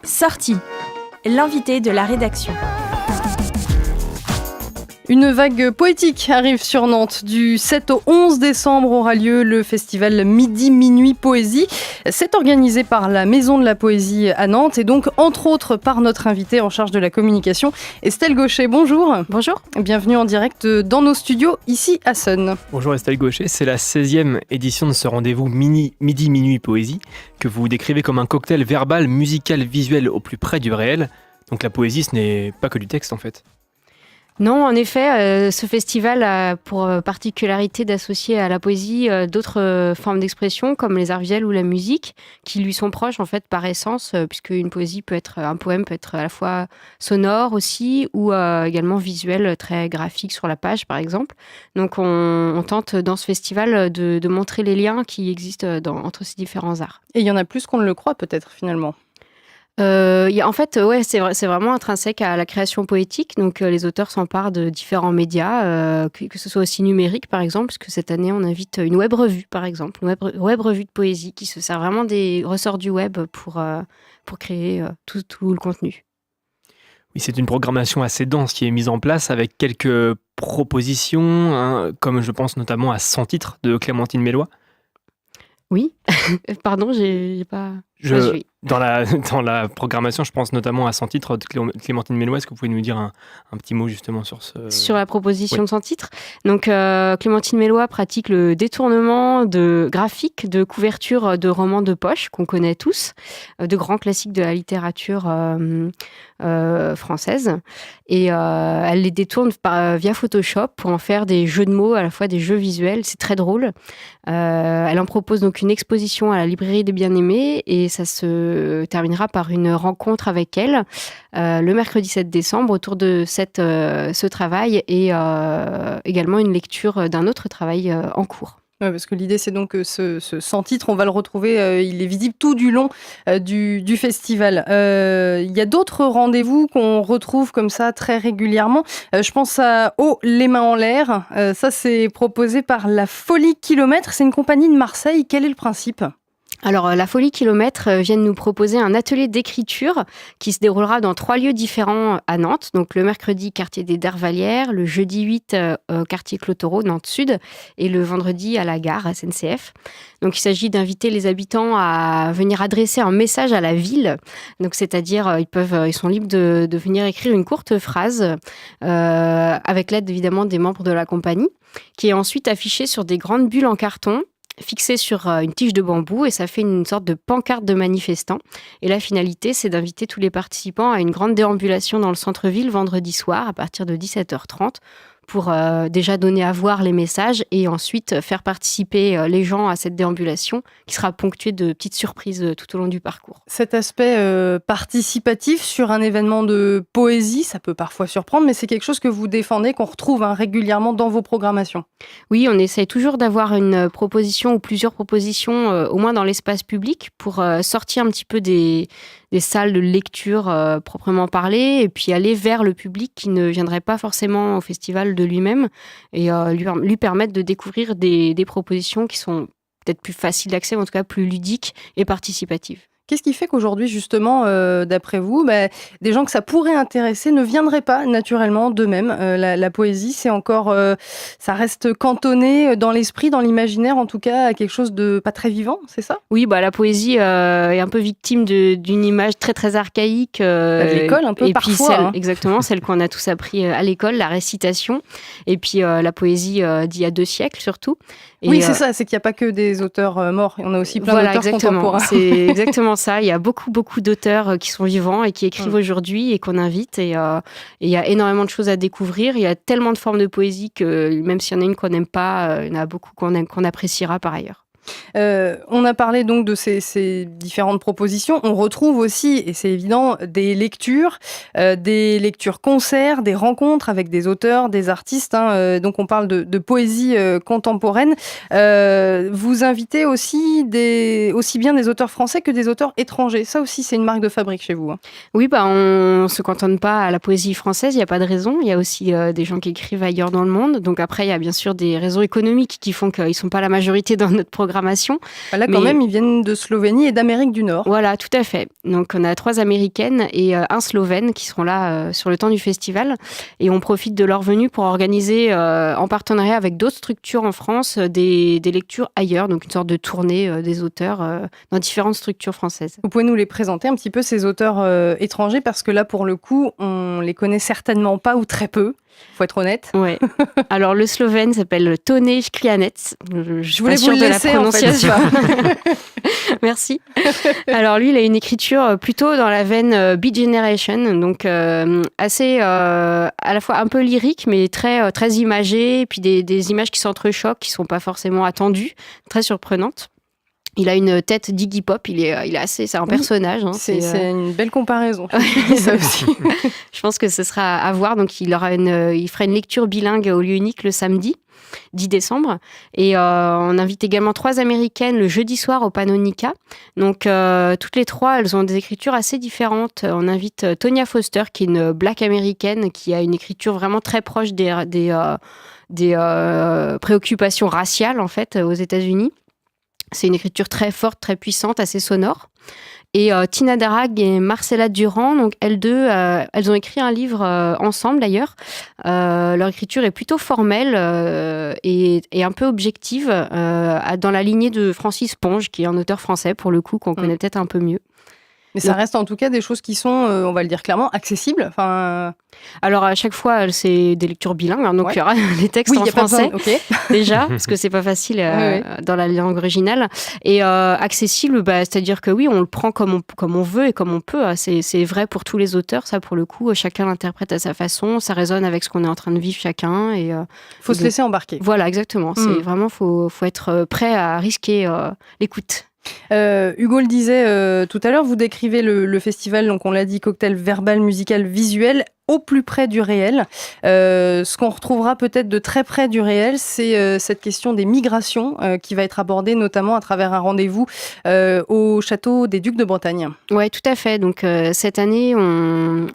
Sortie, l'invité de la rédaction. Une vague poétique arrive sur Nantes. Du 7 au 11 décembre aura lieu le festival Midi-Minuit Poésie. C'est organisé par la Maison de la Poésie à Nantes et donc entre autres par notre invitée en charge de la communication, Estelle Gaucher. Bonjour. Bonjour. Bienvenue en direct dans nos studios ici à Sonne. Bonjour Estelle Gaucher, c'est la 16e édition de ce rendez-vous Midi-Minuit Poésie que vous décrivez comme un cocktail verbal, musical, visuel au plus près du réel. Donc la poésie, ce n'est pas que du texte en fait. Non, en effet, ce festival a pour particularité d'associer à la poésie d'autres formes d'expression comme les arts visuels ou la musique qui lui sont proches en fait par essence, puisque un poème peut être à la fois sonore aussi ou également visuel, très graphique sur la page par exemple. Donc on tente dans ce festival de montrer les liens qui existent entre ces différents arts. Et il y en a plus qu'on ne le croit peut-être finalement. C'est vraiment intrinsèque à la création poétique. Donc, les auteurs s'emparent de différents médias, que ce soit aussi numérique, par exemple, parce que cette année, on invite une web revue, par exemple, une web revue de poésie qui se sert vraiment des ressorts du web pour créer tout le contenu. Oui, c'est une programmation assez dense qui est mise en place avec quelques propositions, comme je pense notamment à 100 titres de Clémentine Mellois. Oui, pardon, j'ai pas... Dans la programmation, je pense notamment à 100 titres de Clémentine Mellois. Est-ce que vous pouvez nous dire un petit mot justement sur la proposition de 100 titres. Donc, Clémentine Mellois pratique le détournement de graphique de couverture de romans de poche qu'on connaît tous, de grands classiques de la littérature française. Et elle les détourne via Photoshop pour en faire des jeux de mots, à la fois des jeux visuels. C'est très drôle. Elle en propose donc une exposition à la librairie des Bien-Aimés et ça se terminera par une rencontre avec elle le mercredi 7 décembre autour de ce travail et également une lecture d'un autre travail en cours. Ouais, parce que l'idée, c'est donc que ce 100 titres, on va le retrouver, il est visible tout du long du festival. Il y a d'autres rendez-vous qu'on retrouve comme ça très régulièrement. Je pense à les mains en l'air. Ça, c'est proposé par la Folie Kilomètre. C'est une compagnie de Marseille. Quel est le principe ? Alors, la Folie Kilomètre vient de nous proposer un atelier d'écriture qui se déroulera dans 3 lieux différents à Nantes. Donc, le mercredi, quartier des Dervalières, le jeudi 8, quartier Clotoro, Nantes Sud, et le vendredi à la gare SNCF. Donc, il s'agit d'inviter les habitants à venir adresser un message à la ville. Donc, c'est-à-dire, ils sont libres de venir écrire une courte phrase avec l'aide évidemment des membres de la compagnie, qui est ensuite affichée sur des grandes bulles en carton, fixé sur une tige de bambou et ça fait une sorte de pancarte de manifestants. Et la finalité, c'est d'inviter tous les participants à une grande déambulation dans le centre-ville vendredi soir à partir de 17h30 pour déjà donner à voir les messages et ensuite faire participer les gens à cette déambulation qui sera ponctuée de petites surprises tout au long du parcours. Cet aspect participatif sur un événement de poésie, ça peut parfois surprendre, mais c'est quelque chose que vous défendez, qu'on retrouve régulièrement dans vos programmations. Oui, on essaye toujours d'avoir une proposition ou plusieurs propositions, au moins dans l'espace public, pour sortir un petit peu des salles de lecture proprement parlées et puis aller vers le public qui ne viendrait pas forcément au festival de lui-même et lui permettre de découvrir des propositions qui sont peut-être plus faciles d'accès, mais en tout cas plus ludiques et participatives. Qu'est-ce qui fait qu'aujourd'hui, justement, d'après vous, des gens que ça pourrait intéresser ne viendraient pas naturellement d'eux-mêmes ? La poésie, c'est encore, ça reste cantonné dans l'esprit, dans l'imaginaire, en tout cas, à quelque chose de pas très vivant, c'est ça ? Oui, la poésie est un peu victime d'une image très très archaïque. De l'école, un peu et parfois. Puis exactement, celle qu'on a tous appris à l'école, la récitation. Et puis la poésie d'il y a 2 siècles surtout. Et oui, c'est ça, c'est qu'il n'y a pas que des auteurs morts, on a aussi plein d'auteurs contemporains. C'est exactement ça, il y a beaucoup d'auteurs qui sont vivants et qui écrivent aujourd'hui et qu'on invite et il y a énormément de choses à découvrir, il y a tellement de formes de poésie que même s'il y en a une qu'on n'aime pas, il y en a beaucoup qu'on appréciera par ailleurs. On a parlé donc de ces différentes propositions. On retrouve aussi, et c'est évident, des lectures concerts, des rencontres avec des auteurs, des artistes. Donc on parle de poésie contemporaine. Vous invitez aussi bien des auteurs français que des auteurs étrangers. Ça aussi, c'est une marque de fabrique chez vous. Oui, on ne se cantonne pas à la poésie française, il n'y a pas de raison. Il y a aussi des gens qui écrivent ailleurs dans le monde. Donc après, il y a bien sûr des raisons économiques qui font qu'ils ne sont pas la majorité dans notre programme. programmation. Là, quand même, ils viennent de Slovénie et d'Amérique du Nord. Voilà, tout à fait. Donc, on a 3 Américaines et un Slovène qui seront là sur le temps du festival. Et on profite de leur venue pour organiser, en partenariat avec d'autres structures en France, des lectures ailleurs. Donc, une sorte de tournée des auteurs dans différentes structures françaises. Vous pouvez nous les présenter un petit peu, ces auteurs étrangers, parce que là, pour le coup, on les connaît certainement pas ou très peu. Faut être honnête. Ouais. Alors, le Slovène s'appelle Tone Škrijanec. Je voulais vous le laisser, en fait. Merci. Alors, lui, il a une écriture plutôt dans la veine Beat Generation, donc assez à la fois un peu lyrique, mais très, très imagée, et puis des images qui s'entrechoquent, qui sont pas forcément attendues, très surprenantes. Il a une tête d'Iggy Pop, il est assez, c'est un personnage. Hein, c'est une belle comparaison. Ça aussi. Je pense que ce sera à voir. Donc, il fera une lecture bilingue au lieu unique le samedi 10 décembre. Et on invite également 3 Américaines le jeudi soir au Pannonica. Donc, toutes les 3, elles ont des écritures assez différentes. On invite Tonya Foster, qui est une black américaine, qui a une écriture vraiment très proche des préoccupations raciales, en fait, aux États-Unis. C'est une écriture très forte, très puissante, assez sonore. Et Tina Darag et Marcella Durand, donc elles deux, elles ont écrit un livre ensemble d'ailleurs. Leur écriture est plutôt formelle et un peu objective, dans la lignée de Francis Ponge, qui est un auteur français pour le coup, qu'on connaît peut-être un peu mieux. Mais ça reste en tout cas des choses qui sont, on va le dire clairement, accessibles. Enfin... Alors à chaque fois, c'est des lectures bilingues, hein, donc il y aura des textes en français déjà, parce que c'est pas facile dans la langue originale. Et accessible, c'est-à-dire que oui, on le prend comme on veut et comme on peut. C'est vrai pour tous les auteurs, ça pour le coup, chacun l'interprète à sa façon, ça résonne avec ce qu'on est en train de vivre chacun. Et faut se laisser embarquer. Voilà, exactement. C'est vraiment, faut être prêt à risquer l'écoute. Hugo le disait tout à l'heure, vous décrivez le festival, donc on l'a dit, cocktail verbal, musical, visuel, au plus près du réel. Ce qu'on retrouvera peut-être de très près du réel, c'est cette question des migrations qui va être abordée notamment à travers un rendez-vous au château des Ducs de Bretagne. Oui, tout à fait. Donc cette année, on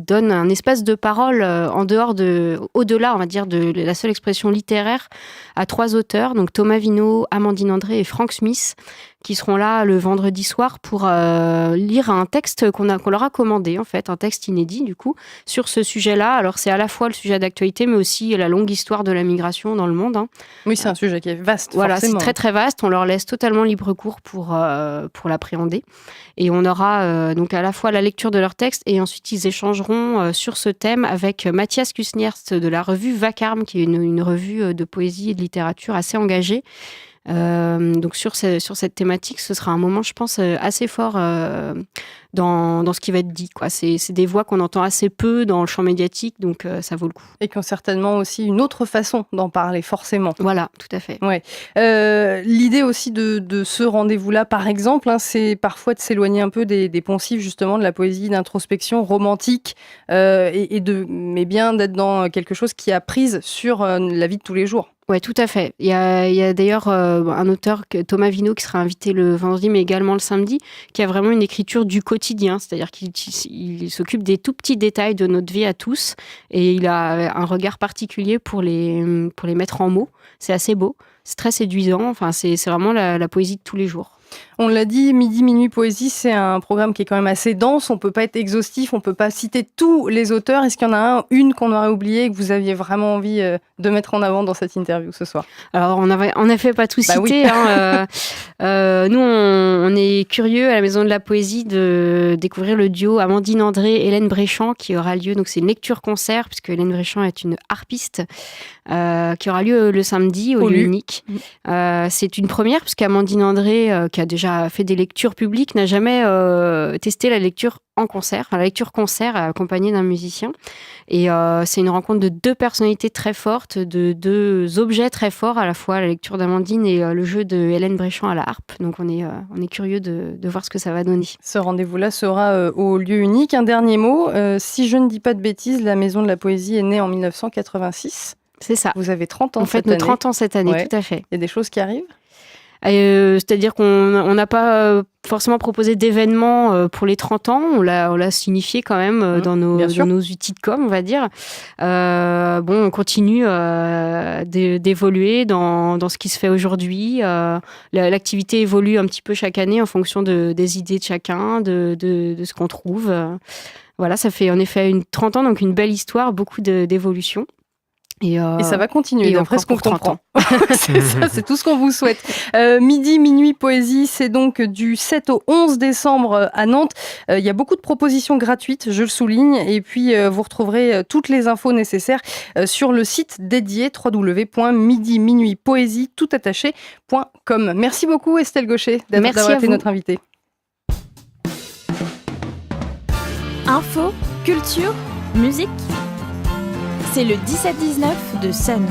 donne un espace de parole au-delà, on va dire, de la seule expression littéraire à 3 auteurs, donc Thomas Vino, Amandine André et Frank Smith, qui seront là le vendredi soir pour lire un texte qu'on leur a commandé, en fait, un texte inédit du coup, sur ce sujet-là. Alors c'est à la fois le sujet d'actualité, mais aussi la longue histoire de la migration dans le monde. Hein. Oui, c'est un sujet qui est vaste, voilà, forcément. C'est très très vaste, on leur laisse totalement libre cours pour l'appréhender. Et on aura donc à la fois la lecture de leur texte et ensuite ils échangeront sur ce thème avec Mathias Kusnerst de la revue Vacarme, qui est une revue de poésie et de littérature assez engagée. Donc sur cette thématique, ce sera un moment, je pense, assez fort dans ce qui va être dit, quoi. C'est des voix qu'on entend assez peu dans le champ médiatique, donc ça vaut le coup. Et qui ont certainement aussi une autre façon d'en parler, forcément. Voilà, tout à fait. Ouais. L'idée aussi de ce rendez-vous-là, par exemple, hein, c'est parfois de s'éloigner un peu des poncifs, justement, de la poésie d'introspection romantique, mais bien d'être dans quelque chose qui a prise sur la vie de tous les jours. Oui, tout à fait. Il y a d'ailleurs un auteur, Thomas Vino, qui sera invité le vendredi, mais également le samedi, qui a vraiment une écriture du quotidien, c'est-à-dire qu'il s'occupe des tout petits détails de notre vie à tous, et il a un regard particulier pour les mettre en mots. C'est assez beau, c'est très séduisant, enfin, c'est vraiment la poésie de tous les jours. On l'a dit, Midi Minuit Poésie, c'est un programme qui est quand même assez dense. On ne peut pas être exhaustif, on ne peut pas citer tous les auteurs. Est-ce qu'il y en a une qu'on aurait oubliée et que vous aviez vraiment envie de mettre en avant dans cette interview ce soir ? Alors, on n'avait en effet pas tout cité. Oui. Hein, nous, on est curieux à la Maison de la Poésie de découvrir le duo Amandine André et Hélène Bréchamp qui aura lieu. Donc, c'est une lecture-concert, puisque Hélène Bréchamp est une harpiste, qui aura lieu le samedi au lieu unique. C'est une première, puisqu'Amandine André, qui a déjà fait des lectures publiques, n'a jamais testé la lecture en concert, la lecture concert accompagnée d'un musicien. Et c'est une rencontre de 2 personnalités très fortes, de 2 objets très forts, à la fois la lecture d'Amandine et le jeu de Hélène Bréchamp à la harpe. Donc on est curieux de voir ce que ça va donner. Ce rendez-vous-là sera au lieu unique. Un dernier mot, si je ne dis pas de bêtises, la Maison de la Poésie est née en 1986. C'est ça. Vous avez 30 ans cette année. On fête nos 30 ans cette année, tout à fait. Il y a des choses qui arrivent ? C'est-à-dire qu'on n'a pas forcément proposé d'événements pour les 30 ans. On l'a signifié quand même dans nos outils de com, on va dire. On continue d'évoluer dans ce qui se fait aujourd'hui. L'activité évolue un petit peu chaque année en fonction des idées de chacun, de ce qu'on trouve. Voilà, ça fait en effet 30 ans, donc une belle histoire, beaucoup d'évolution. Et ça va continuer, d'après ce qu'on comprend. C'est ça, c'est tout ce qu'on vous souhaite. Midi, minuit, poésie, c'est donc du 7 au 11 décembre à Nantes. Il y a beaucoup de propositions gratuites, je le souligne. Et puis, vous retrouverez toutes les infos nécessaires sur le site dédié www.midi-minuit-poésie-toutattaché.com. Merci beaucoup, Estelle Gaucher, d'avoir été notre invitée. Info, culture, musique. C'est le 17-19 de Sun.